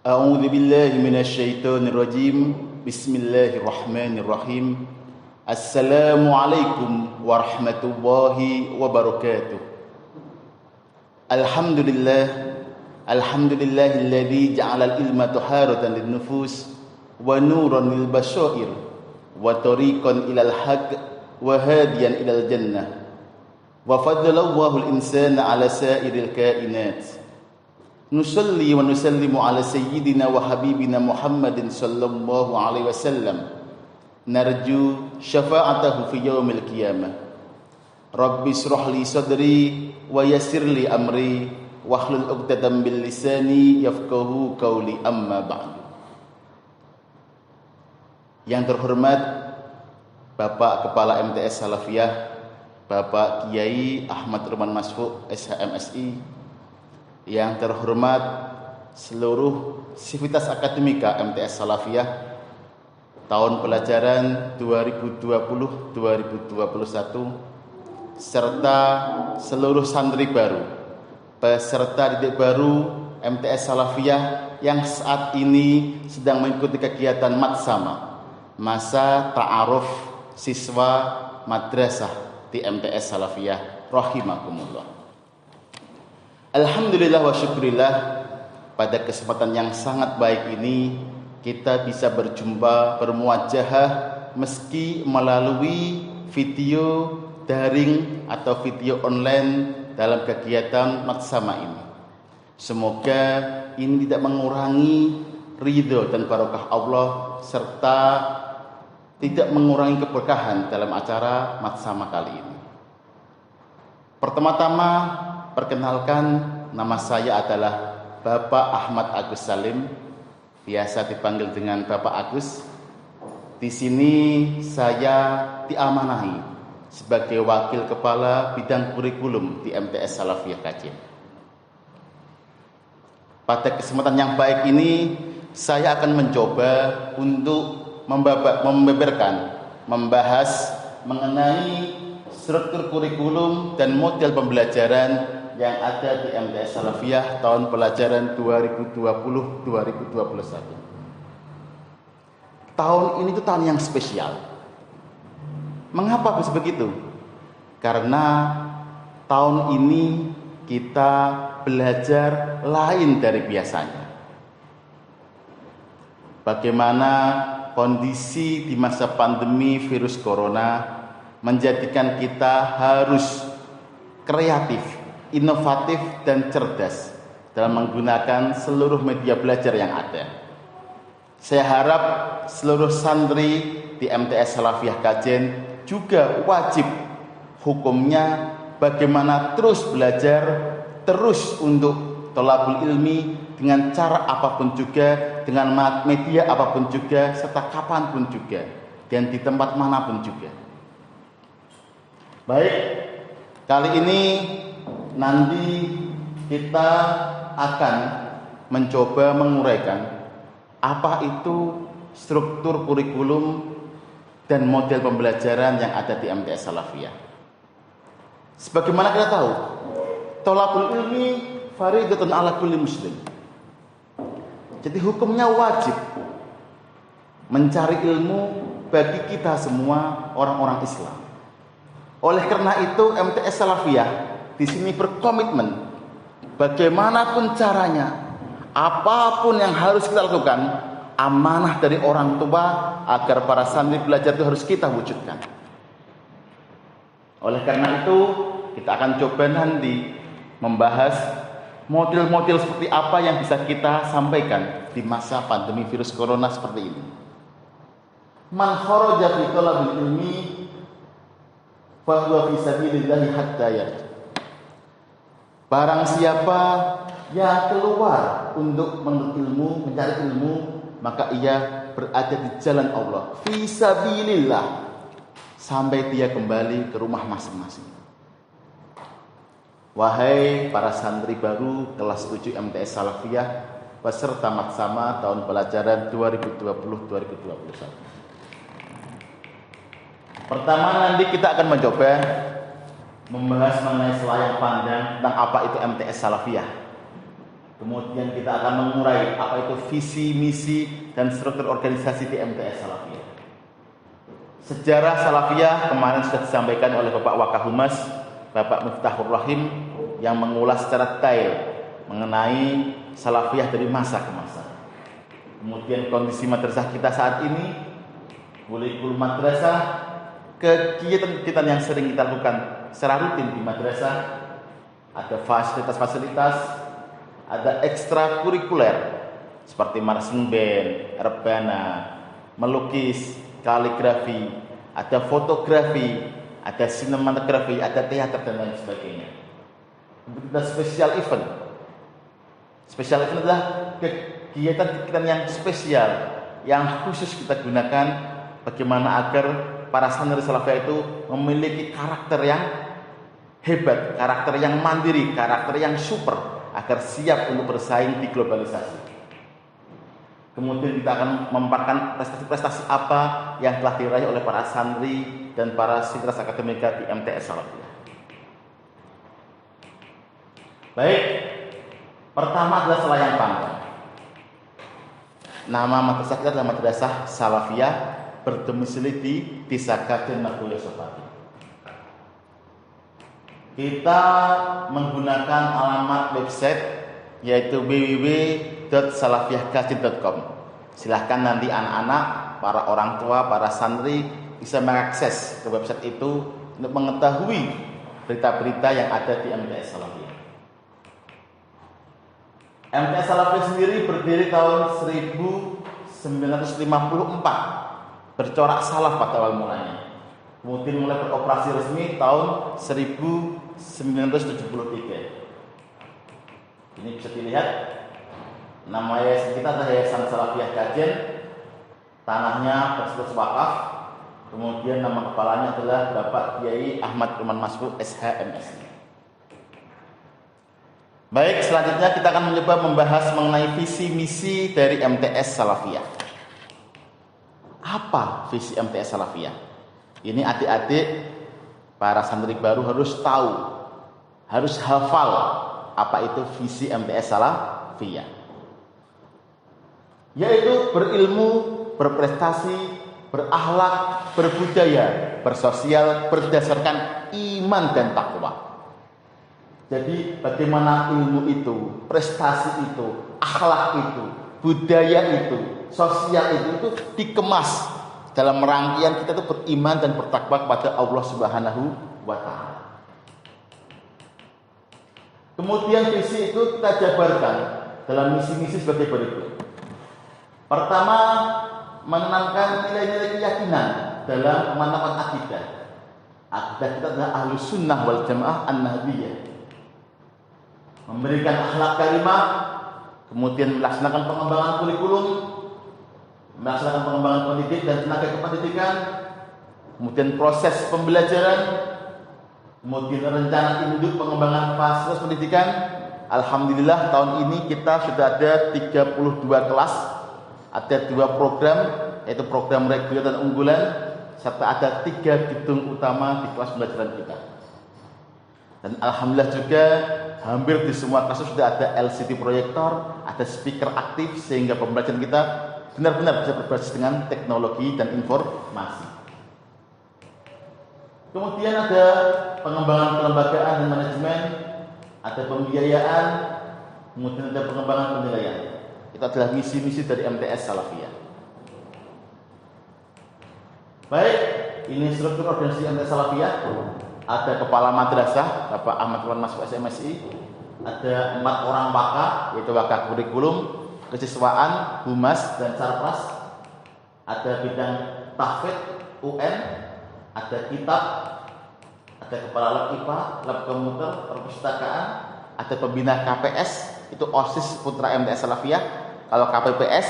A'udzu billahi minasyaitonir rajim. Bismillahirrahmanirrahim. Assalamualaikum warahmatullahi wabarakatuh. Alhamdulillahilladzi ja'ala al-ilma taharatan lin-nufus wa nuran lil bashair wa tariqan ilal haqq wa hadiyan ilal jannah. Wa faddalallahu al-insana 'ala sa'iril kainat. Nusalli wa nusallimu ala sayyidina wa habibina Muhammadin sallallahu alaihi wasallam. Narju syafa'atahu fi yaumil qiyamah. Rabbi shrah li sadri wa yassir li amri wahlul 'uqdatam bil lisani yafqahu qawli, amma ba'du. Yang terhormat Bapak Kepala MTS Salafiyah, Bapak Kiai Ahmad Ruman Masfuq SHMSI, yang terhormat seluruh sivitas akademika MTS Salafiyah tahun pelajaran 2020-2021 serta seluruh santri baru, peserta didik baru MTS Salafiyah yang saat ini sedang mengikuti kegiatan matsama, masa ta'aruf siswa madrasah di MTS Salafiyah rahimakumullah. Alhamdulillah wa syukurillah, pada kesempatan yang sangat baik ini kita bisa berjumpa, bermuajahah meski melalui video daring atau video online dalam kegiatan matsama ini. Semoga ini tidak mengurangi ridho dan barokah Allah serta tidak mengurangi keberkahan dalam acara matsama kali ini. Pertama-tama, perkenalkan, nama saya adalah Bapak Ahmad Agus Salim, biasa dipanggil dengan Bapak Agus. Di sini saya diamanahi sebagai Wakil Kepala Bidang Kurikulum di MTS Salafiyah Kajen. Pada kesempatan yang baik ini, saya akan mencoba untuk membahas mengenai struktur kurikulum dan model pembelajaran yang ada di MTS Salafiyah tahun pelajaran 2020-2021. Tahun ini itu tahun yang spesial. Mengapa bisa begitu? Karena tahun ini kita belajar lain dari biasanya. Bagaimana kondisi di masa pandemi virus corona menjadikan kita harus kreatif, inovatif, dan cerdas dalam menggunakan seluruh media belajar yang ada. Saya harap seluruh santri di MTS Salafiyah Kajen juga wajib hukumnya bagaimana terus belajar, terus untuk thalabul ilmi dengan cara apapun juga, dengan media apapun juga, serta kapanpun juga, dan di tempat manapun juga. Baik, kali ini nanti kita akan mencoba menguraikan apa itu struktur kurikulum dan model pembelajaran yang ada di MTS Salafiyah. Sebagaimana kita tahu, thalabul ilmi fariidatun ala kulli muslim. Jadi hukumnya wajib mencari ilmu bagi kita semua orang-orang Islam. Oleh karena itu MTS Salafiyah di sini berkomitmen bagaimanapun caranya, apapun yang harus kita lakukan, amanah dari orang tua agar para santri belajar itu harus kita wujudkan. Oleh karena itu kita akan coba nanti membahas model-model seperti apa yang bisa kita sampaikan di masa pandemi virus corona seperti ini. Man kharaja fi thalabil ilmi fa huwa fi sabilillah hatta yarji. Barang siapa yang keluar untuk menuntut ilmu, mencari ilmu, maka ia berada di jalan Allah fi sabilillah sampai dia kembali ke rumah masing-masing. Wahai para santri baru kelas 7 MTS Salafiyah peserta matsama tahun pelajaran 2020-2021. Pertama nanti kita akan mencoba membahas mengenai selayang pandang tentang apa itu MTS Salafiyah. Kemudian kita akan mengurai apa itu visi, misi, dan struktur organisasi di MTS Salafiyah. Sejarah Salafiyah kemarin sudah disampaikan oleh Bapak Wakahumas, Bapak Miftahur Rahim, yang mengulas secara detail mengenai Salafiyah dari masa ke masa. Kemudian kondisi madrasah kita saat ini, kurikulum madrasah, kegiatan-kegiatan yang sering kita lakukan secara rutin di madrasah, ada fasilitas-fasilitas, ada ekstrakurikuler seperti marching band, rebana, melukis, kaligrafi, ada fotografi, ada sinematografi, ada teater dan lain sebagainya. Ada special event. Special event adalah kegiatan-kegiatan yang spesial, yang khusus kita gunakan bagaimana agar para santri Salafiyah itu memiliki karakter yang hebat, karakter yang mandiri, karakter yang super, agar siap untuk bersaing di globalisasi. Kemudian kita akan memaparkan prestasi-prestasi apa yang telah diraih oleh para santri dan para sivitas akademika di MTS Salafiyah. Baik, pertama adalah selayang panggang. Nama madrasah kita adalah Madrasah Salafiyah berdomisili di Desa Kajen Margoyo Sopati. Kita menggunakan alamat website yaitu www.salafiyahkajen.com. Silahkan nanti anak-anak, para orang tua, para santri bisa mengakses ke website itu untuk mengetahui berita-berita yang ada di MTS Salafiyah. MTS Salafiyah sendiri berdiri tahun 1954, bercorak salaf pada awal mulanya. Kemudian mulai beroperasi resmi tahun 1973. Ini bisa dilihat nama yayasan kita adalah Yayasan Salafiyah Kajen. Tanahnya berstatus wakaf. Kemudian nama kepalanya adalah Bapak Kiai Ahmad Iman Masfu SHMSI. Baik, selanjutnya kita akan mencoba membahas mengenai visi misi dari MTS Salafiyah. Apa visi MTS Salafiyah? Ini adik-adik para santri baru harus tahu, harus hafal apa itu visi MTS Salafiyah. Yaitu berilmu, berprestasi, berakhlak, berbudaya, bersosial berdasarkan iman dan takwa. Jadi bagaimana ilmu itu, prestasi itu, akhlak itu, budaya itu, sosial itu dikemas dalam rangkaian kita itu beriman dan bertakwa kepada Allah Subhanahu wa taala. Kemudian visi itu kita jabarkan dalam misi-misi sebagai berikut. Pertama, menanamkan nilai-nilai keyakinan dalam pemantapan akidah. Akidah kita adalah Ahlus Sunnah wal Jamaah An-Nahdiyah. Memberikan akhlak karimah, kemudian melaksanakan pengembangan kurikulum, melaksanakan pengembangan pendidik dan tenaga kependidikan, kemudian proses pembelajaran, kemudian rencana induk pengembangan fasilitas pendidikan. Alhamdulillah tahun ini kita sudah ada 32 kelas, ada 2 program, yaitu program reguler dan unggulan, serta ada 3 gedung utama di kelas pembelajaran kita. Dan alhamdulillah juga hampir di semua kelas sudah ada LCD proyektor, ada speaker aktif sehingga pembelajaran kita benar-benar bisa berbasis dengan teknologi dan informasi. Kemudian ada pengembangan kelembagaan dan manajemen, ada pembiayaan, kemudian ada pengembangan penilaian. Itu adalah misi-misi dari MTS Salafiyah. Baik, ini struktur organisasi MTS Salafiyah. Ada kepala madrasah Bapak Ahmad Iman Masfu SMSI, ada 4 orang waka, yaitu waka kurikulum, kesiswaan, humas dan sarpras, ada bidang tahfidz UN, ada kitab, ada kepala lab IPA, lab komputer, perpustakaan, ada pembina KPS, itu OSIS Putra MTS Salafiyah. Kalau KPPS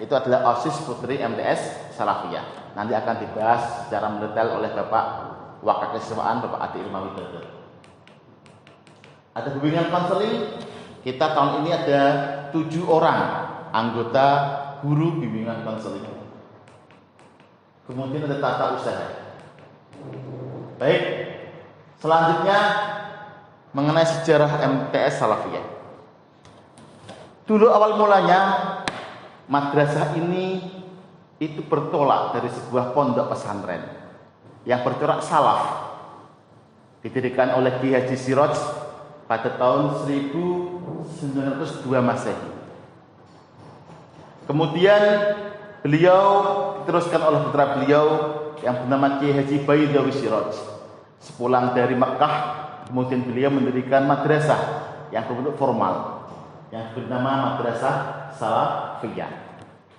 itu adalah OSIS Putri MTS Salafiyah. Nanti akan dibahas secara mendetail oleh Bapak Wakil Kesiswaan Bapak Adi Ilma Widodo. Ada bimbingan konseling. Kita tahun ini ada 7 orang anggota guru bimbingan konseling. Kemudian ada tata usaha. Baik, selanjutnya mengenai sejarah MTS Salafiyah. Dulu awal mulanya madrasah ini itu bertolak dari sebuah pondok pesantren yang bercorak salaf, didirikan oleh Ki Haji Siraj pada tahun 1902 Masehi. Kemudian beliau diteruskan oleh putra beliau yang bernama Ki Haji Baidawi Siraj. Sepulang dari Mekah, kemudian beliau mendirikan madrasah yang berbentuk formal yang bernama Madrasah Salafiyah.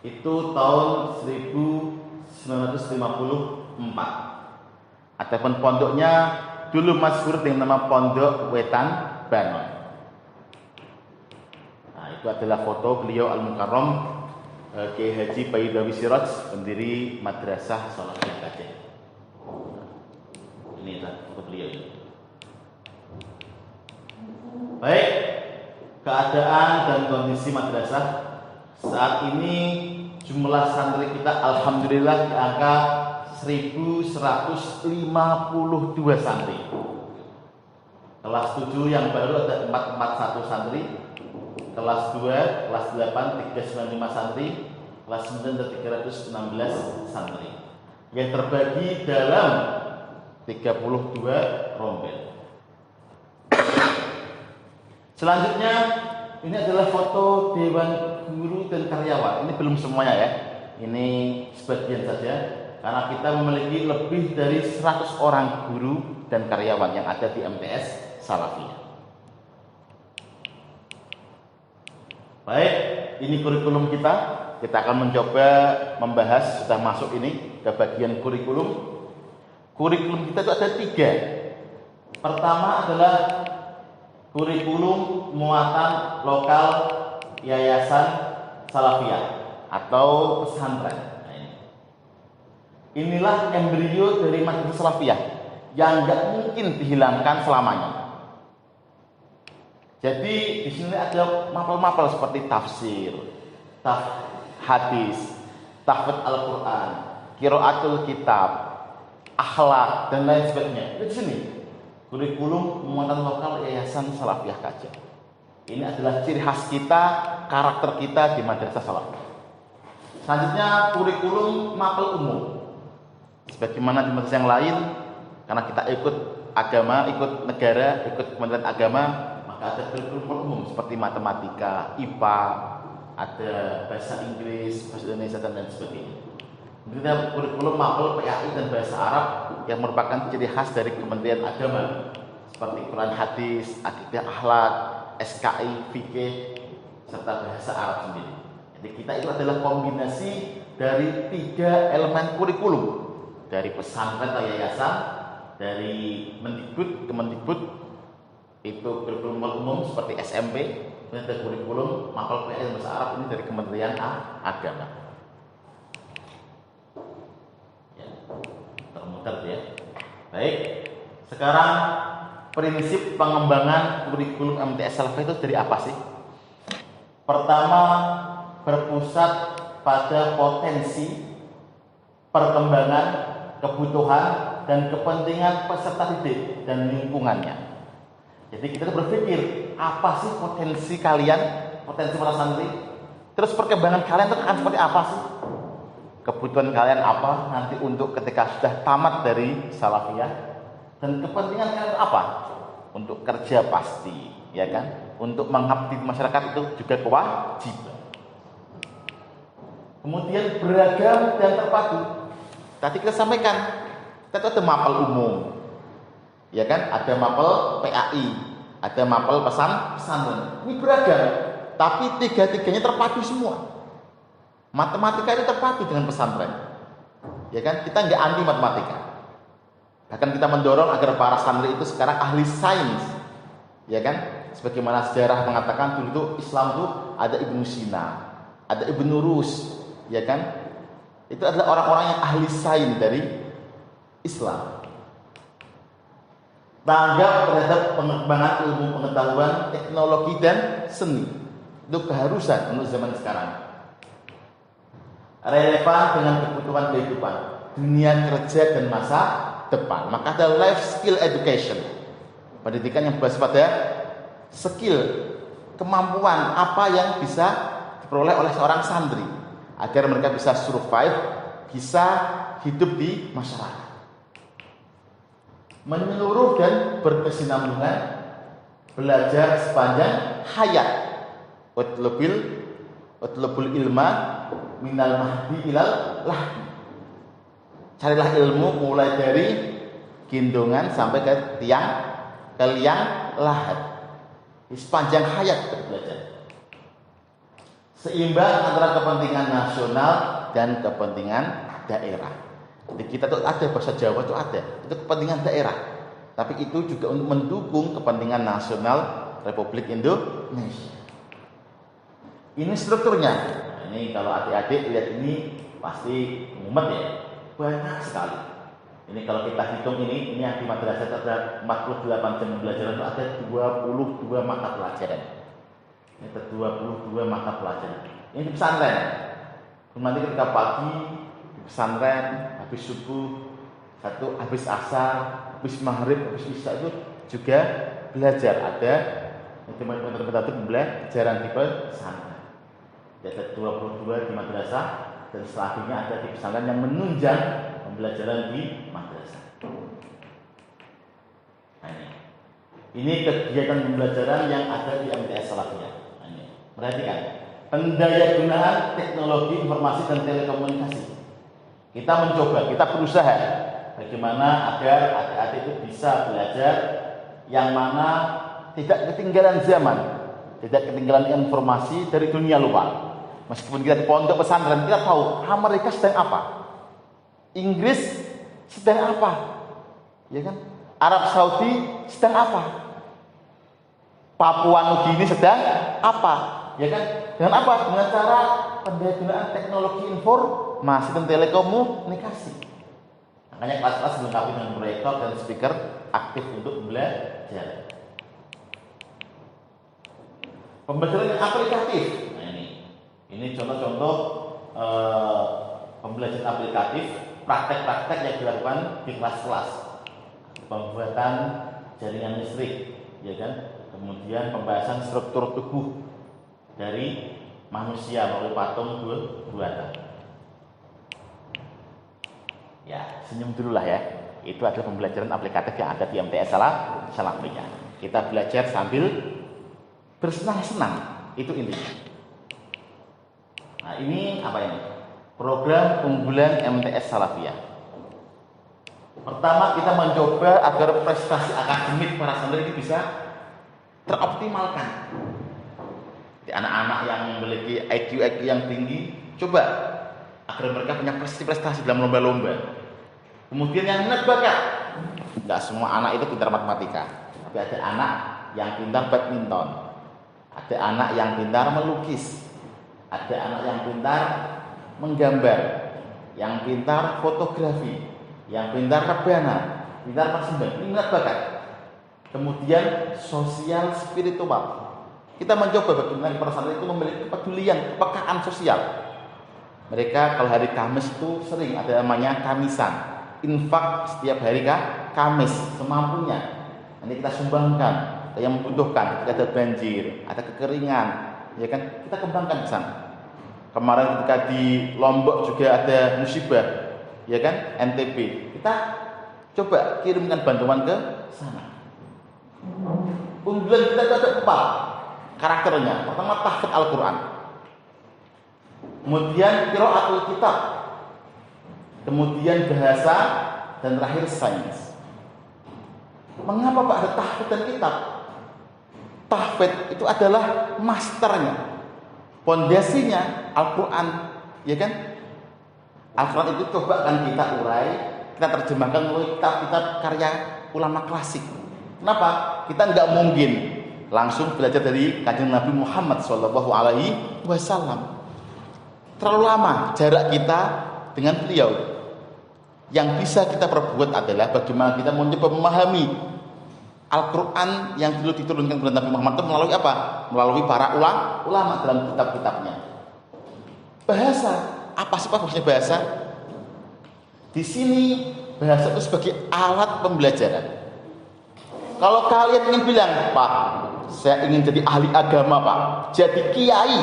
Itu tahun 1954. Adapun pondoknya dulu masyhur dengan nama Pondok Wetan Banon. Nah, itu adalah foto beliau Al-Mukarram Kiai Haji Baidawi Siraj, pendiri Madrasah Salafiyah Aceh. Ini foto beliau ini. Baik, keadaan dan kondisi madrasah saat ini, jumlah santri kita alhamdulillah di angka 1152 santri. Kelas 7 yang baru ada 441 santri, kelas 2, kelas 8 395 santri, kelas 9 ada 316 santri yang terbagi dalam 32 rombel. Selanjutnya ini adalah foto Dewan Guru dan Karyawan. Ini belum semuanya ya, ini sebagian saja, karena kita memiliki lebih dari 100 orang guru dan karyawan yang ada di MTS Salafiyah. Baik, ini kurikulum kita. Kita akan mencoba membahas, sudah masuk ini ke bagian kurikulum. Kurikulum kita itu ada 3. Pertama adalah kurikulum muatan lokal Yayasan Salafiyah atau pesantren. Inilah embrio dari Madrasah Salafiyah yang nggak mungkin dihilangkan selamanya. Jadi di sini ada mapel-mapel seperti tafsir, hadis, tahfidz Al-Quran, qiraatul kitab, akhlak dan lain sebagainya. Di sini kurikulum muatan lokal Yayasan Salafiyah Aceh. Ini adalah ciri khas kita, karakter kita di Madrasah Salafiyah. Selanjutnya kurikulum mapel umum. Sebagaimana di madrasah yang lain, karena kita ikut agama, ikut negara, ikut Kementerian Agama, maka ada kurikulum umum seperti matematika, IPA, ada bahasa Inggris, bahasa Indonesia dan lain sebagainya. Kemudian kurikulum mapel PAI dan bahasa Arab yang merupakan ciri khas dari Kementerian Agama seperti Quran hadis, akidah akhlak, SKI, fikih serta bahasa Arab sendiri. Jadi kita itu adalah kombinasi dari 3 elemen kurikulum, dari pesantren atau yayasan, dari Kemendikbud itu kurikulum umum seperti SMP, kemudian ada kurikulum mapel PAI dan bahasa Arab ini dari Kementerian Agama. Ya. Baik, sekarang prinsip pengembangan kurikulum MTS Salafiyah itu dari apa sih? Pertama, berpusat pada potensi, perkembangan, kebutuhan, dan kepentingan peserta didik dan lingkungannya. Jadi kita berpikir, apa sih potensi kalian, potensi para santri? Terus perkembangan kalian itu akan seperti apa sih? Kebutuhan kalian apa nanti untuk ketika sudah tamat dari Salafiyah, dan kepentingan kalian apa? Untuk kerja pasti, ya kan? Untuk mengabdi di masyarakat itu juga kewajiban. Kemudian beragam dan terpadu. Tadi kita sampaikan, kita ada mapel umum, ya kan? Ada mapel PAI, ada mapel pesantren. Ini beragam, tapi 3-3-nya terpadu semua. Matematika itu terpadu dengan pesantren, ya kan? Kita nggak anti matematika, bahkan kita mendorong agar para santri itu sekarang ahli sains, ya kan? Sebagaimana sejarah mengatakan dulu itu Islam itu ada Ibnu Sina, ada Ibnu Rus, ya kan? Itu adalah orang-orang yang ahli sains dari Islam. Tanggap terhadap pengembangan ilmu pengetahuan, teknologi dan seni itu keharusan untuk zaman sekarang. Relevan dengan kebutuhan kehidupan, dunia kerja dan masa depan. Maka ada life skill education, pendidikan yang berbasis pada skill kemampuan apa yang bisa diperoleh oleh seorang santri agar mereka bisa survive, bisa hidup di masyarakat. Menyeluruh dan berkesinambungan, belajar sepanjang hayat. Utlubul ilma minal mahdi ilal lahdi. Carilah ilmu mulai dari gendongan sampai ke liang lahat. Di sepanjang hayat kita belajar. Seimbang antara kepentingan nasional dan kepentingan daerah. Jadi kita tuh ada bahasa Jawa tuh ada, itu kepentingan daerah. Tapi itu juga untuk mendukung kepentingan nasional Republik Indonesia. Ini strukturnya. Nah, ini kalau adik-adik lihat ini pasti mumet ya. Banyak sekali. Ini kalau kita hitung ini yang di madrasah ada 48 jam pembelajaran itu ada 22 mata pelajaran. Ini ada 22 mata pelajaran. Ini di pesantren. Nanti ketika pagi di pesantren, habis subuh, habis asar, habis maghrib, habis isya itu juga belajar. Ada teman-teman pembelajaran di pesantren. Ada 22 di madrasah dan selanjutnya ada di pesantren yang menunjang pembelajaran di madrasah. Nah, ini kegiatan pembelajaran yang ada di MTS Salafiyah. Nah, ini perhatikan, pendayagunaan teknologi informasi dan telekomunikasi. Kita mencoba, kita berusaha bagaimana agar adik-adik itu bisa belajar yang mana tidak ketinggalan zaman, tidak ketinggalan informasi dari dunia luar. Meskipun kita di pondok pesantren, kita tahu Amerika sedang apa, Inggris sedang apa, ya kan? Arab Saudi sedang apa, Papua Nugini sedang apa, ya kan? Dengan apa? Dengan cara pendayagunaan teknologi informasi dan telekomunikasi. Makanya kelas-kelas dilengkapi dengan proyektor dan speaker aktif untuk belajar. Pembelajaran yang aplikatif. Ini contoh-contoh pembelajaran aplikatif, praktek-praktek yang dilakukan di kelas-kelas. Pembuatan jaringan listrik, ya kan? Kemudian pembahasan struktur tubuh dari manusia melalui patung buatan. Ya, senyum dulu lah ya. Itu adalah pembelajaran aplikatif yang ada di MTS Salafiyah. Kita belajar sambil bersenang-senang, itu intinya. Nah, ini apa ini? Program unggulan MTS Salafiyah. Pertama, kita mencoba agar prestasi akademik para santri ini bisa teroptimalkan. Di anak-anak yang memiliki IQ yang tinggi, coba agar mereka punya prestasi dalam lomba-lomba. Kemudian yang minat bakat. Tidak semua anak itu pintar matematika, tapi ada anak yang pintar badminton, ada anak yang pintar melukis, ada anak yang pintar menggambar, yang pintar fotografi, yang pintar rebana, pintar persembahan. Ini minat bakat. Kemudian sosial spiritual. Kita mencoba bagaimana para santri itu memiliki kepedulian, kepekaan sosial. Mereka kalau hari Kamis itu sering ada namanya kamisan, infak setiap hari Kamis semampunya. Nanti kita sumbangkan ke yang membutuhkan. Ketika ada banjir, ada kekeringan, ya kan, kita kembangkan ke sana. Kemarin ketika di Lombok juga ada musibah, ya kan, NTB. Kita coba kirimkan bantuan ke sana. Unggulan kita itu ada 4 karakternya. Pertama, tahfidz Al-Quran. Kemudian qiraatul kitab. Kemudian bahasa, dan terakhir sains. Mengapa Pak ada tahfidz dan kitab? Tahfidz itu adalah masternya, pondasinya Al-Quran, ya kan? Al-Quran itu coba kan kita urai, kita terjemahkan melalui kitab-kitab karya ulama klasik. Kenapa? Kita nggak mungkin langsung belajar dari Kanjeng Nabi Muhammad SAW. Terlalu lama jarak kita dengan beliau. Yang bisa kita perbuat adalah bagaimana kita mencoba memahami Al-Quran yang dulu diturunkan kepada Nabi Muhammad itu melalui apa? Melalui para ulama dalam kitab-kitabnya. Bahasa, apa sih maksudnya bahasa? Di sini bahasa itu sebagai alat pembelajaran. Kalau kalian ingin bilang, Pak, saya ingin jadi ahli agama, Pak, jadi kiai,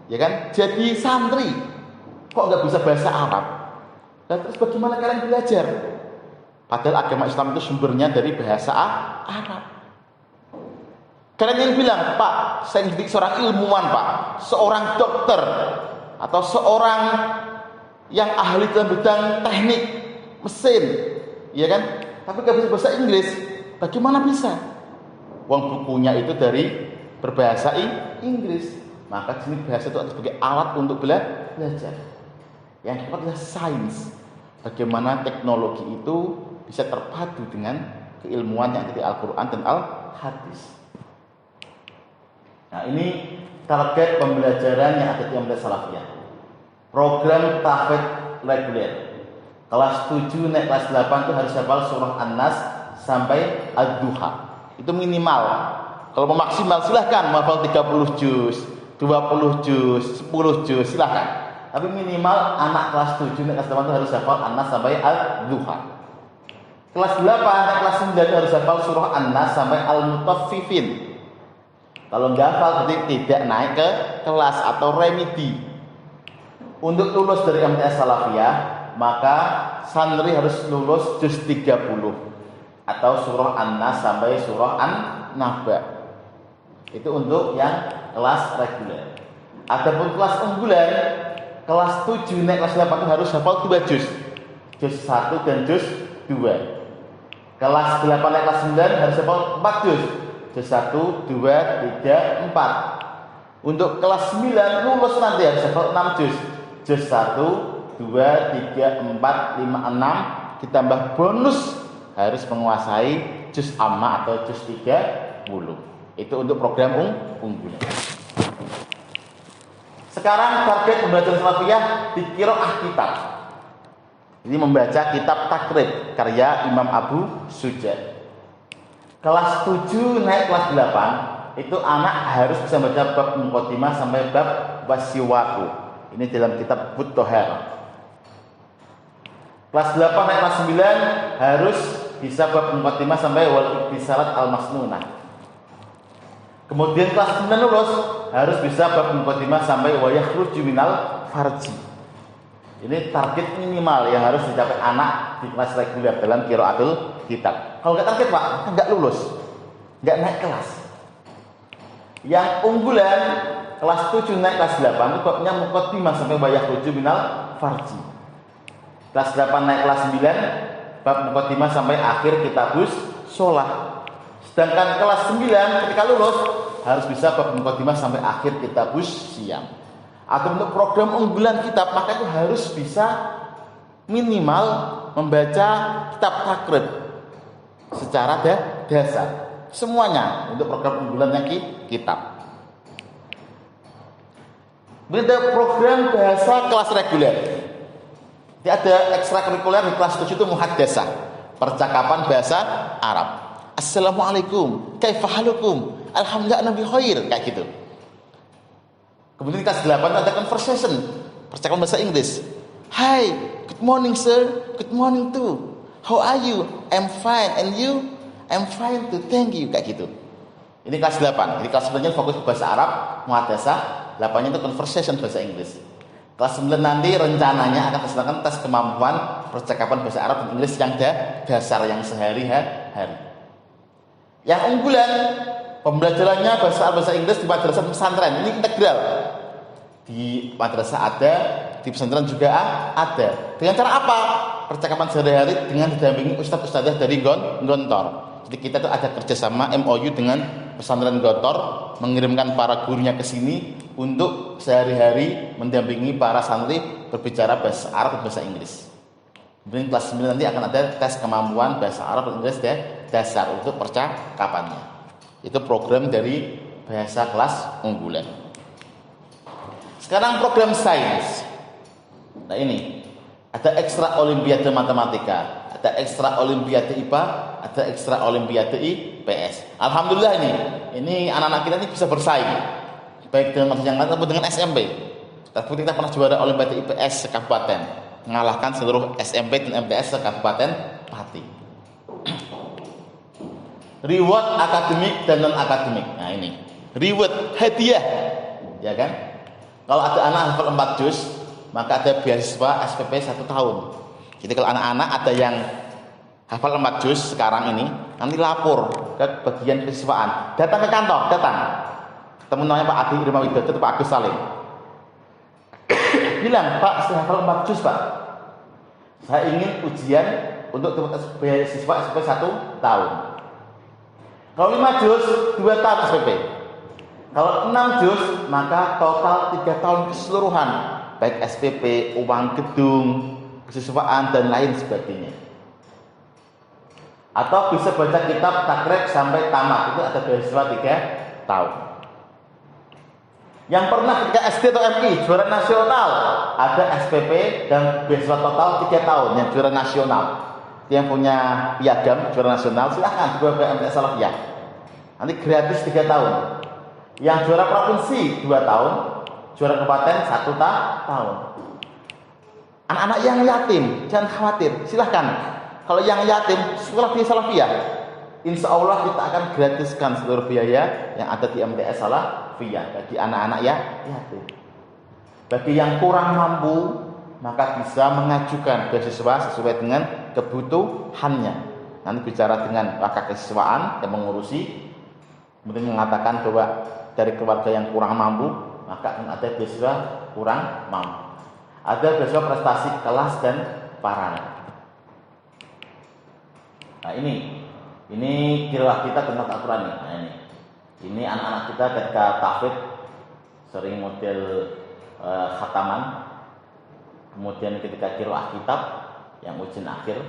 ya kan, jadi santri, kok nggak bisa bahasa Arab? Dan terus bagaimana kalian belajar? Padahal agama Islam itu sumbernya dari bahasa Arab. Kalian ingin bilang, Pak, saya ingin jadi seorang ilmuwan, Pak, seorang dokter, atau seorang yang ahli dalam bidang teknik mesin, ya kan? Tapi nggak bisa bahasa Inggris, bagaimana bisa? Uang bukunya itu dari berbahasa Inggris, maka jenis bahasa itu sebagai alat untuk belajar. Yang keempat adalah sains, bagaimana teknologi itu bisa terpadu dengan keilmuan yang dari Al-Quran dan Al-Hadis. Nah, ini target pembelajaran yang ada di Muhammadiyah Salafiyah. Program tahfidz reguler. Kelas 7 naik kelas 8 itu harus hafal surah An-Nas sampai Ad-Duha. Itu minimal. Kalau mau maksimal silahkan mau hafal 30 juz, 20 juz, 10 juz silahkan. Tapi minimal anak kelas 7 naik kelas 8 itu harus hafal An-Nas sampai Ad-Duha. Kelas 8 naik kelas 9 itu harus hafal surah An-Nas sampai Al-Mutaffifin. Kalau nggak hafal berarti tidak naik ke kelas atau remedi. Untuk lulus dari MTS Salafiyah, maka santri harus lulus juz 30 atau surah An-Nas sampai surah An-Naba. Itu untuk yang kelas reguler. Adapun kelas unggulan, kelas 7 naik kelas 8 itu harus hafal 2 juz. Juz 1 dan juz 2. Kelas 8 naik kelas 9 harus hafal 4 juz. Juz 1, 2, 3, 4. Untuk kelas 9 lulus nanti harus hafal 6 juz. Juz 1, 2, 3, 4, 5, 6. Ditambah bonus harus menguasai juz amma atau juz 30. Itu untuk program unggulan. Sekarang target pembelajaran salafiyah di qiraah kitab. Ini membaca kitab takrib karya Imam Abu Suja. Kelas 7 naik kelas 8 itu anak harus bisa baca bab muqaddimah sampai bab wasiwaku. Ini dalam kitab Futuhar. Kelas 8 naik kelas 9 harus bisa bab muqaddimah sampai wal iktisalat al-masnunah. Kemudian kelas 9 lulus harus bisa bab muqaddimah sampai wa yakhruju minal farji. Ini target minimal yang harus dicapai anak di kelas reguler dalam qiraatul kitab. Kalau nggak target, Pak, nggak lulus, nggak naik kelas. Yang unggulan kelas 7 naik kelas 8 itu babnya muqaddimah sampai wa yakhruju minal farji. Kelas 8 naik kelas 9 bab muqaddimah sampai akhir kitabus shalah. Sedangkan kelas 9 ketika lulus harus bisa bab muqaddimah sampai akhir kitabus siyam. Atau untuk program unggulan kitab, maka itu harus bisa minimal membaca kitab takrib secara dasar. Semuanya untuk program unggulannya kitab. Beda program bahasa kelas reguler. Jadi ada ekstrakurikuler di kelas 7 itu muhaddasah, percakapan bahasa Arab. Assalamualaikum, kaifahalukum, alhamdulillah nabi khair, kayak gitu. Kemudian kelas 8 ada conversation, percakapan bahasa Inggris. Hi, good morning sir, good morning too. How are you? I'm fine, and you? I'm fine too, thank you, kayak gitu. Ini kelas 8. Jadi kelas 9 fokus bahasa Arab, muhaddasah, 8-nya itu conversation bahasa Inggris. Kelas 9 nanti rencananya akan dilaksanakan tes kemampuan percakapan bahasa Arab dan Inggris yang dasar yang sehari-hari. Yang unggulan pembelajarannya bahasa Inggris di madrasah pesantren, ini integral. Di madrasah ada, di pesantren juga ada. Dengan cara apa? Percakapan sehari-hari dengan didampingi ustadz-ustadzah dari Gontor. Jadi kita tuh ada kerjasama MOU dengan pesantren Gontor, mengirimkan para gurunya ke sini untuk sehari-hari mendampingi para santri berbicara bahasa Arab dan bahasa Inggris. Kemudian kelas 9 nanti akan ada tes kemampuan bahasa Arab dan Inggris dasar untuk percakapannya. Itu program dari bahasa kelas unggulan. Sekarang program sains. Nah ini ada ekstra olimpiade matematika, ada ekstra olimpiade IPA, ada ekstra olimpiade IPS. Alhamdulillah ini anak-anak kita ini bisa bersaing baik dengan madrasah yang lain maupun dengan SMP. Tapi kita pernah juara olimpiade IPS sekabupaten, mengalahkan seluruh SMP dan MTS sekabupaten Pati. reward akademik dan non akademik. Nah ini reward, hadiah, ya kan? Kalau ada anak hafal 4 juz, maka ada beasiswa SPP 1 tahun. Jadi kalau anak-anak ada yang hafal 4 juz sekarang ini, nanti lapor ke bagian keistimewaan, datang ke kantor, ketemu namanya Pak Adi Irma Widodo atau Pak Agus Salim, bilang, Pak, saya hafal 4 juz, Pak, saya ingin ujian untuk beasiswa SPP 1 tahun. Kalau 5 juz 2 tahun SPP. Kalau 6 juz maka total 3 tahun keseluruhan, baik SPP, uang gedung, kesesuaian dan lain sebagainya. Atau bisa baca kitab takrib sampai tamat, itu ada beasiswa 3 tahun. Yang pernah ketika SD atau MI juara nasional, ada SPP dan beasiswa total 3 tahun yang juara nasional. Yang punya piagam juara nasional silahkan juga ke MTS Salafiyah. Nanti gratis 3 tahun. Yang juara provinsi 2 tahun, juara kabupaten 1 tahun. Anak-anak yang yatim jangan khawatir, silahkan. Kalau yang yatim sekolah di Salafiyah, insya Allah kita akan gratiskan seluruh biaya yang ada di MTS Salafiyah bagi anak-anak ya yatim. Bagi yang kurang mampu, maka bisa mengajukan beasiswa sesuai dengan kebutuhannya. Nanti bicara dengan pakar keistimewaan yang mengurusi, kemudian mengatakan bahwa dari keluarga yang kurang mampu, maka akan ada beasiswa kurang mampu. Ada beasiswa prestasi kelas dan parana. Nah ini kirah kita tentang Al-Quran nih. Nah ini anak-anak kita ketika tahfidz sering model khataman. Kemudian ketika qiraah kitab yang ujian akhir,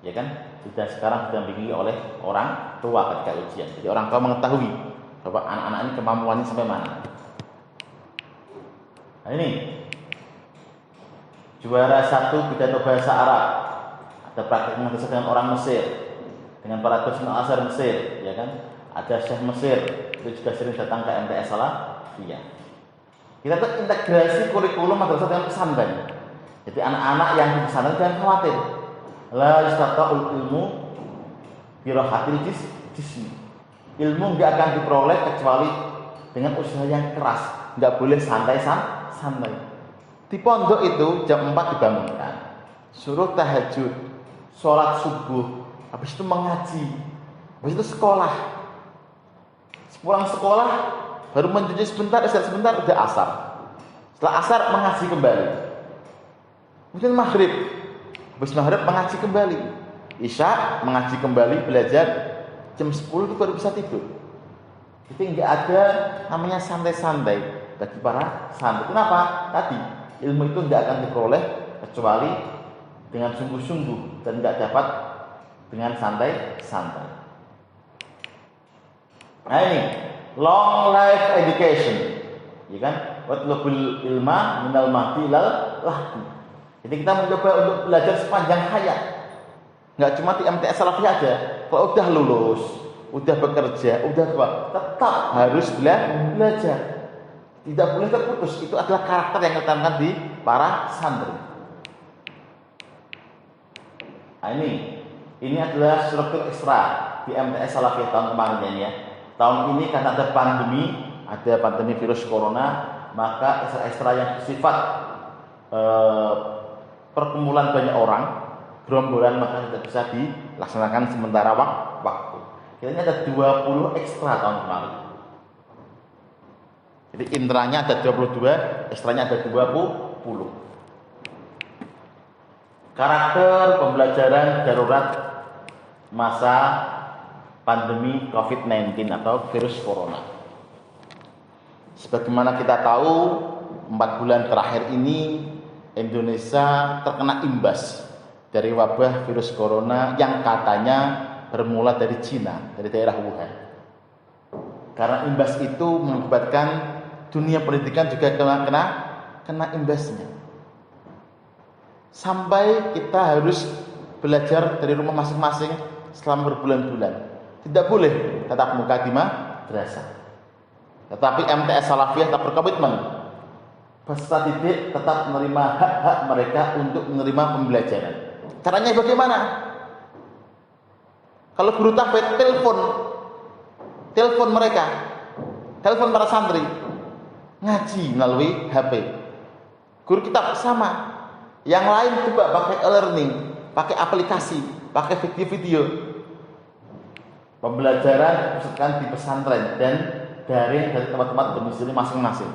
ya kan, sekarang sudah dibimbing oleh orang tua ketika ujian. Jadi orang tua mengetahui bahwa anak-anak ini kemampuannya sampai mana. Nah ini juara 1 pidato bahasa Arab, ada praktik mengajar dengan orang Mesir, dengan para dosen Al-Azhar Mesir, ya kan, ada Syekh Mesir, itu juga sering datang ke MTS Salafiyah. Kita tuh integrasi kurikulum madrasah dengan pesantren. Jadi anak-anak yang di pesantren jangan khawatir. La yastata'ul ilmu birahatil jismi. Ilmu enggak akan diperoleh kecuali dengan usaha yang keras. Enggak boleh santai-santai. Di pondok itu jam 4 dibangunkan, suruh tahajud, sholat subuh, habis itu mengaji, habis itu sekolah. Pulang sekolah baru mencuci sebentar, istirahat sebentar, udah asar. Setelah asar mengaji kembali. Kemudian maghrib, habis maghrib mengaji kembali. Isya mengaji kembali, belajar jam 10 itu baru bisa tidur. Jadi nggak ada namanya santai-santai bagi para santri. Kenapa? Tadi ilmu itu nggak akan diperoleh kecuali dengan sungguh-sungguh dan nggak dapat dengan santai-santai. Nah ini long life education, ya kan? Watlubul ilma minal mahdi lal lahdi. Jadi kita mencoba untuk belajar sepanjang hayat. Nggak cuma di MTS Salafiyah aja. Kalau udah lulus, udah bekerja, udah tua, tetap harus belajar. Tidak boleh terputus. Itu adalah karakter yang ditanamkan di para santri. Nah ini adalah struktur ekstra di MTS Salafiyah tahun kemarin ya. Tahun ini karena ada pandemi virus corona, maka ekstra yang bersifat perkumpulan banyak orang, gerombolan, maka tidak bisa dilaksanakan sementara waktu. Kira-kira ada 20 ekstra tahun kemarin. Jadi intranya ada 22, ekstranya ada 20. Karakter pembelajaran darurat masa pandemi COVID-19 atau virus corona. Sebagaimana kita tahu, 4 bulan terakhir ini Indonesia terkena imbas dari wabah virus corona yang katanya bermula dari Cina, dari daerah Wuhan. Karena imbas itu mengakibatkan dunia pendidikan juga kena imbasnya. Sampai kita harus belajar dari rumah masing-masing selama berbulan-bulan. Tidak boleh tatap muka di madrasah. Tetapi MTS Salafiyah tetap berkomitmen, peserta didik tetap menerima hak-hak mereka untuk menerima pembelajaran. Caranya bagaimana? Kalau guru tahfidz telepon mereka, telepon para santri, ngaji melalui HP. Guru kitab sama. Yang lain coba pakai e-learning, pakai aplikasi, pakai video-video. Pembelajaran dipusatkan di pesantren dan daring dari tempat-tempat domisili masing-masing.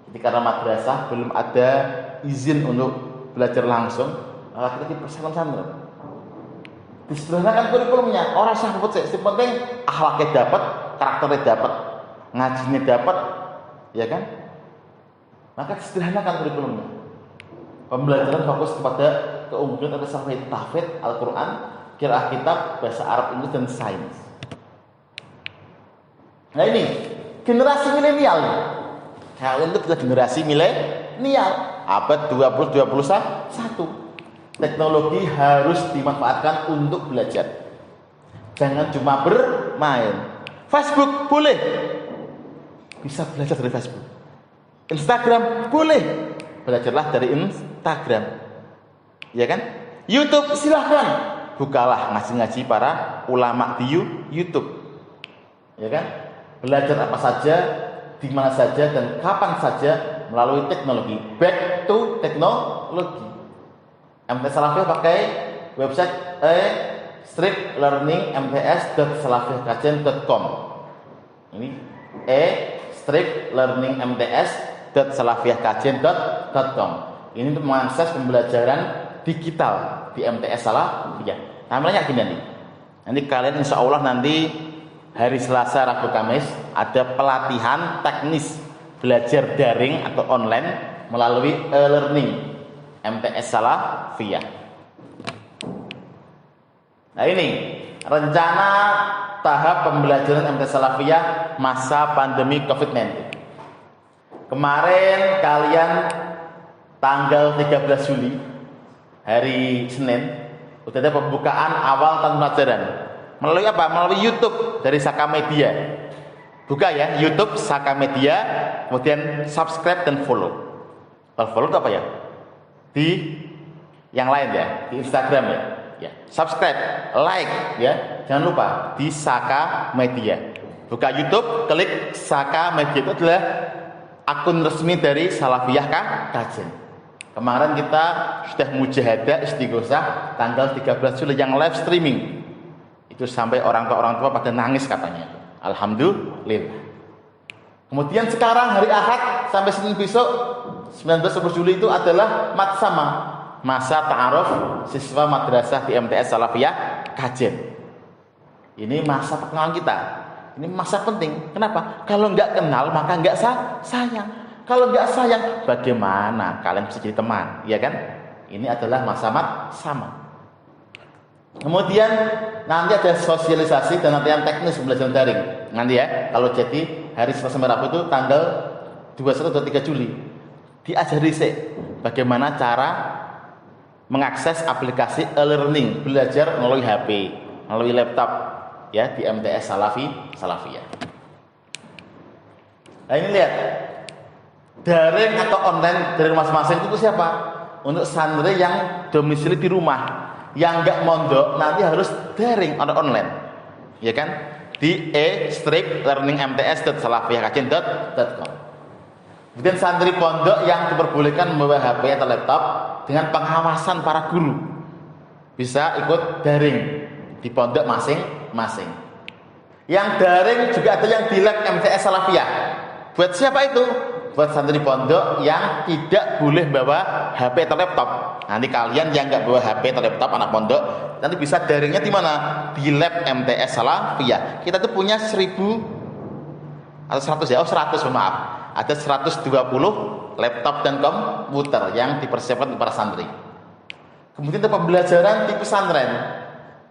Jadi karena madrasah belum ada izin untuk belajar langsung, maka kita di pesantren. Disederhanakan kurikulumnya, orang sanggup sih, yang penting akhlaknya dapat, karakternya dapat, ngajinya dapat, ya kan? Maka disederhanakan kurikulumnya. Pembelajaran fokus kepada keunggulan atau sahih tahfidz Al-Quran, qiraah kitab, bahasa Arab, Inggris, dan sains. Nah ini generasi milenial. Kalian itu adalah generasi milenial abad 2021. Teknologi harus dimanfaatkan untuk belajar. Jangan cuma bermain. Facebook boleh, bisa belajar dari Facebook. Instagram boleh, belajarlah dari Instagram. Ya kan? YouTube silahkan, bukalah ngaji-ngaji para ulama di YouTube. Ya kan? Belajar apa saja, di mana saja, dan kapan saja melalui teknologi. Back to teknologi. MTS Salafiyah pakai website striplearningmts.salafiyahkajian.com. Ini striplearningmts.salafiyahkajian.com. Ini untuk mengakses pembelajaran digital di MTS Salafiyah. Namanya gini nih. Nanti kalian insya Allah nanti hari Selasa, Rabu, Kamis ada pelatihan teknis belajar daring atau online melalui e-learning MTS Salafiyah. Nah ini rencana tahap pembelajaran MTS Salafiyah masa pandemi COVID-19. Kemarin kalian tanggal 13 Juli hari Senin udah ada pembukaan awal tahun pelajaran. Melalui apa? Melalui YouTube dari Saka Media. Buka ya YouTube Saka Media, kemudian subscribe dan follow. Kalau follow itu apa ya? Di yang lain ya, di Instagram ya. Ya, subscribe, like ya. Jangan lupa di Saka Media. Buka YouTube, klik Saka Media, itu adalah akun resmi dari Salafiyah Kajian. Kemarin kita sudah mujahadah istighosah tanggal 13 Juli yang live streaming. Itu sampai orang tua pada nangis katanya. Alhamdulillah. Kemudian sekarang hari Ahad sampai Senin besok 19 Juli itu adalah matsama, masa ta'aruf siswa madrasah di MTS Salafiyah Kajian. Ini masa perkenalan kita. Ini masa penting. Kenapa? Kalau nggak kenal maka nggak sayang. Kalau nggak sayang, bagaimana kalian bisa jadi teman? Ya kan? Ini adalah masa sama. Kemudian nanti ada sosialisasi dan latihan teknis pembelajaran daring. Nanti ya, kalau jadi hari Selasa Rabu itu tanggal 21 atau 3 Juli. Diajari bagaimana cara mengakses aplikasi e-learning, belajar melalui HP, melalui laptop ya di MTS Salafiyah. Nah ini lihat. Daring atau online dari masing-masing itu siapa? Untuk santri yang domisili di rumah, yang nggak mondok nanti harus daring atau online, ya kan? Di e-striplearningmts.salafiyahkajian.com. Kemudian santri pondok yang diperbolehkan membawa HP atau laptop dengan pengawasan para guru bisa ikut daring di pondok masing-masing. Yang daring juga ada yang di lab MTS Salafiyah. Buat siapa itu? Buat santri pondok yang tidak boleh bawa HP atau laptop. Nanti kalian yang nggak bawa HP atau laptop anak pondok nanti bisa daringnya di mana? Di lab MTS Salafiyah. Kita tuh punya 1000 atau 100 ya? 100 maaf. Ada 120 laptop dan komputer yang dipersiapkan untuk para santri. Kemudian ada pembelajaran di pesantren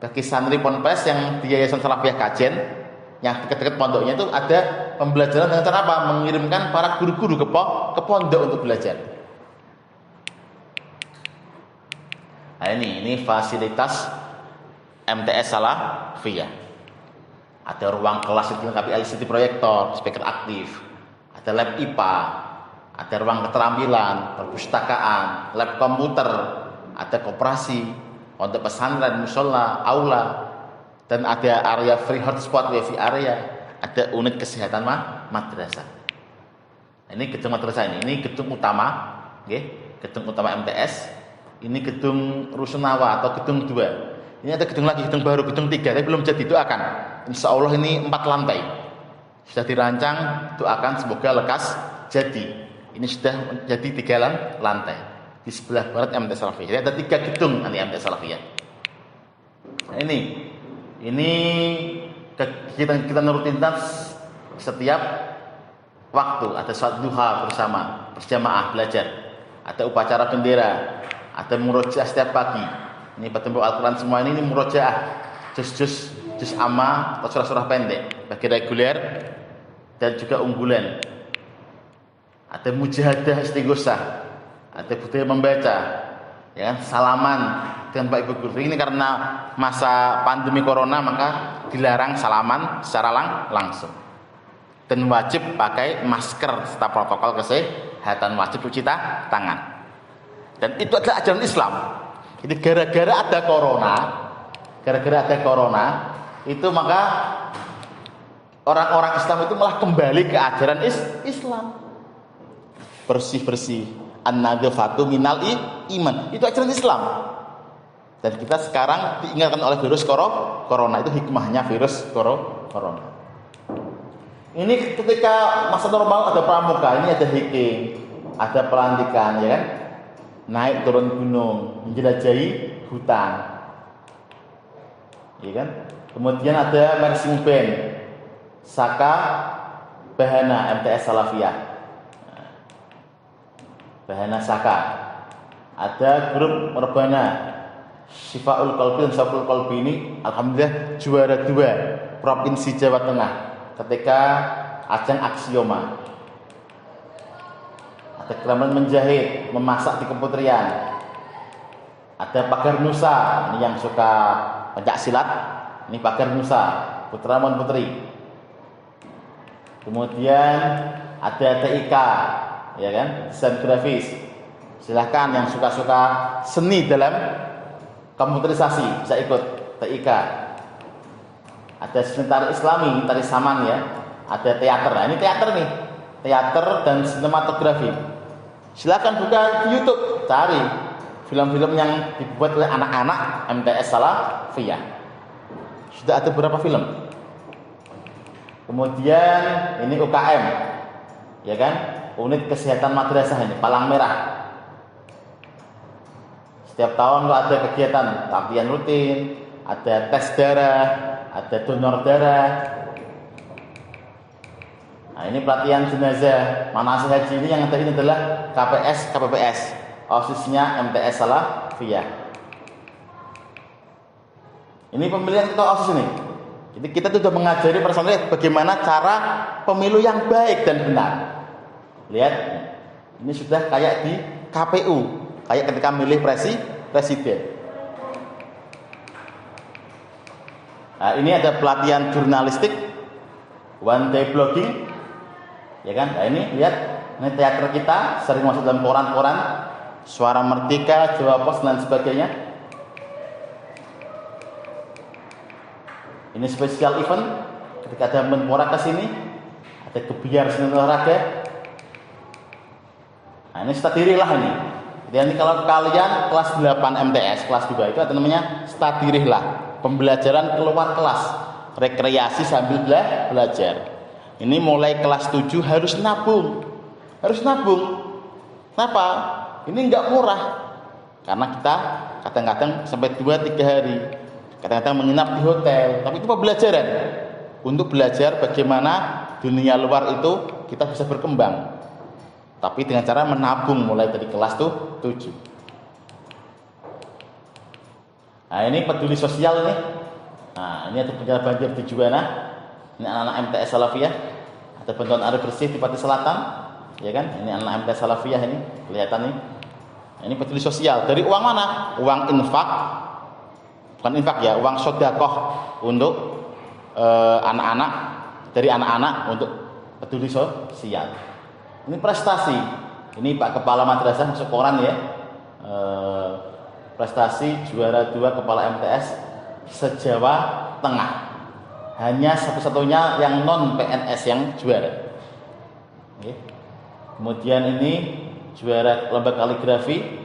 bagi santri ponpes yang di Yayasan Salafiyah Kajian yang dekat-dekat pondoknya itu ada pembelajaran dengan cara apa? Mengirimkan para guru-guru ke pondok untuk belajar. Nah ini fasilitas MTS Salafiyah. Ada ruang kelas yang dilengkapi LCD proyektor, speaker aktif, ada lab IPA, ada ruang keterampilan, perpustakaan, lab komputer, ada koperasi, untuk pesantren, musola, aula, Dan ada area free hotspot wifi area, ada unit kesehatan madrasah. Ini gedung madrasah ini gedung utama, gedung utama MTS. Ini gedung Rusunawa atau gedung 2. Ini ada gedung lagi, gedung baru, gedung 3, tapi belum jadi. Doakan, insya Allah ini 4 lantai. Sudah dirancang, doakan semoga lekas jadi. Ini sudah jadi 3 lantai. Di sebelah barat MTS Salafiyah. Jadi ada 3 gedung nanti MTS Salafiyah. Nah, ini kita rutinitas setiap waktu. Ada sholat duha bersama, berjamaah belajar. Ada upacara bendera, ada murojaah setiap pagi. Ini bertemu Al-Quran semua ini murojaah, juz amma atau surah-surah pendek bagi reguler dan juga unggulan. Ada mujahadah istighosah, ada budaya membaca, ya kan, salaman dengan Pak Ibu guru. Ini karena masa pandemi corona maka dilarang salaman secara langsung. Dan wajib pakai masker serta protokol kesehatan, wajib cuci tangan. Dan itu adalah ajaran Islam. Jadi gara-gara ada corona, itu maka orang-orang Islam itu malah kembali ke ajaran Islam. Bersih-bersih, an-nadzafatu minal iman. Itu ajaran Islam. Dan kita sekarang diingatkan oleh virus corona, itu hikmahnya virus corona. Ini ketika masa normal ada pramuka, ini ada hiking, ada pelantikan, ya kan? Naik turun gunung, menjelajahi hutan, ya kan? Kemudian ada marching band, Saka Bahana MTS Salafiyah, Bahana Saka. Ada grup Merbana Syifaul Qalbi dan Syaful Qalbi, ini alhamdulillah juara 2 Provinsi Jawa Tengah ketika ajang aksioma. Ada keterampilan menjahit, memasak di keputrian. Ada pagar Nusa, ini yang suka pencak silat, ini pagar Nusa, putra dan putri. Kemudian ada TIK, ya kan, desain grafis. Silahkan yang suka-suka seni dalam komputerisasi bisa ikut TIK. Ada seni tari Islami, tari Saman, ya. Ada teater. Nah, ini teater nih, teater dan sinematografi. Silakan buka di YouTube, cari film-film yang dibuat oleh anak-anak MTS Salafiyah. Sudah ada beberapa film. Kemudian ini UKM, ya kan? Unit Kesehatan Madrasah ini, Palang Merah. Setiap tahun kalau ada kegiatan latihan rutin, ada tes darah, ada donor darah. Nah, ini pelatihan jenazah, manasik haji. Ini yang tadi adalah KPPS, OSIS-nya MTS Salafiyah. Ini pemilihan ketua OSIS ini. Jadi kita sudah mengajari personil bagaimana cara pemilu yang baik dan benar. Lihat, ini sudah kayak di KPU, kayak ketika milih presiden. Nah, ini ada pelatihan jurnalistik, one day blogging. Ya kan? Nah, ini lihat, ini teater kita sering masuk dalam koran-koran, Suara Merdeka, Jawa Pos dan sebagainya. Ini spesial event ketika ada Menpora ke sini, ada kebiar seni olahraga. Nah, ini stadirihlah ini. Jadi kalau kalian kelas 8 MTS, kelas 2 itu ada namanya stadirihlah, pembelajaran keluar kelas, rekreasi sambil belajar. Ini mulai kelas 7 harus nabung. Kenapa? Ini enggak murah. Karena kita kadang-kadang sampai 2-3 hari. Kadang-kadang menginap di hotel. Tapi itu pembelajaran. Untuk belajar bagaimana dunia luar itu kita bisa berkembang. Tapi dengan cara menabung mulai dari kelas 7. Nah, ini peduli sosial nih. Nah, ini ada bencana banjir di Juwana. Ini anak-anak MTS Salafiyah. Ada bantuan air bersih di Pati Selatan, ya kan? Ini anak MTS Salafiyah ini, kelihatan nih. Ini peduli sosial. Dari uang mana? Uang infak. Bukan infak ya, uang sedekah untuk anak-anak, dari anak-anak untuk peduli sosial. Ini prestasi. Ini Pak Kepala Madrasah masuk koran ya. Prestasi juara 2 Kepala MTS se-Jawa Tengah. Hanya satu-satunya yang non PNS yang juara. Oke. Kemudian ini juara lomba kaligrafi.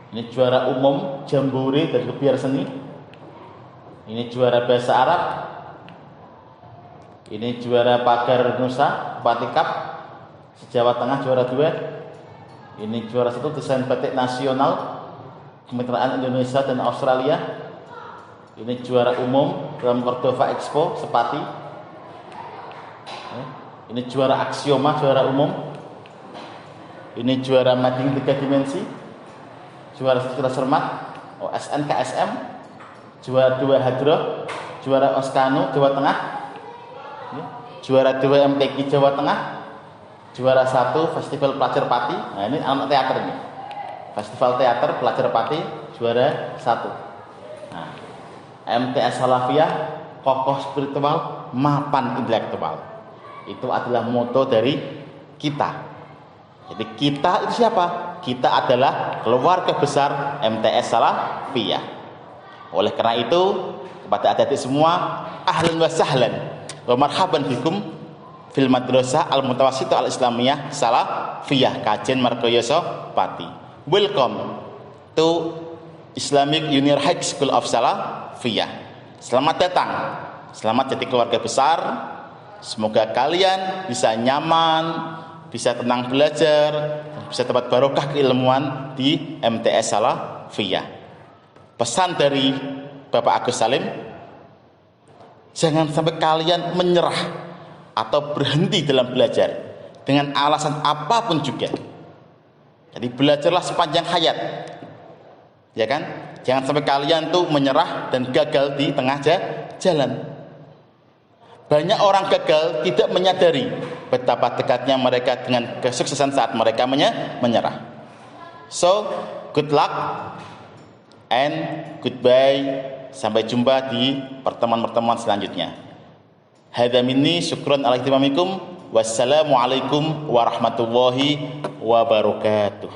Ini juara umum jambore dari Kebiar Seni. Ini juara bahasa Arab. Ini juara pagar Nusa Patikap Jawa Tengah juara 2. Ini juara 1 desain batik nasional Kemitraan Indonesia dan Australia. Ini juara umum dalam Cordova Expo Sepati. Ini juara aksioma juara umum. Ini juara mading 3 dimensi. Juara Sekira Sermat OSN KSM. Juara 2 Hadroh. Juara Oskanu Jawa Tengah. Juara 2 MTQ Jawa Tengah. Juara 1 Festival Pelajar Pati. Nah ini anak teater ini. Festival Teater Pelajar Pati juara 1. Nah, MTS Salafiyah kokoh spiritual, mapan intelektual. Itu adalah moto dari kita. Jadi kita itu siapa? Kita adalah keluarga besar MTS Salafiyah. Oleh karena itu, kepada adik-adik semua, ahlan wa sahlan wa marhaban bikum fil madrasah al-mutawassithah al-islamiyah Salafiyah Kajen Margoyoso Pati. Welcome to Islamic Junior High School of Salafiyah. Selamat datang. Selamat jadi keluarga besar. Semoga kalian bisa nyaman, bisa tenang belajar, bisa dapat barokah keilmuan di MTS Salafiyah. Pesan dari Bapak Agus Salim, jangan sampai kalian menyerah atau berhenti dalam belajar dengan alasan apapun juga. Jadi belajarlah sepanjang hayat, ya kan? Jangan sampai kalian tuh menyerah dan gagal di tengah jalan. Banyak orang gagal tidak menyadari betapa dekatnya mereka dengan kesuksesan saat mereka menyerah. So, good luck and goodbye. Sampai jumpa di pertemuan-pertemuan selanjutnya. Hadza minni syukran ala ihtimamikum. Wassalamualaikum warahmatullahi wabarakatuh.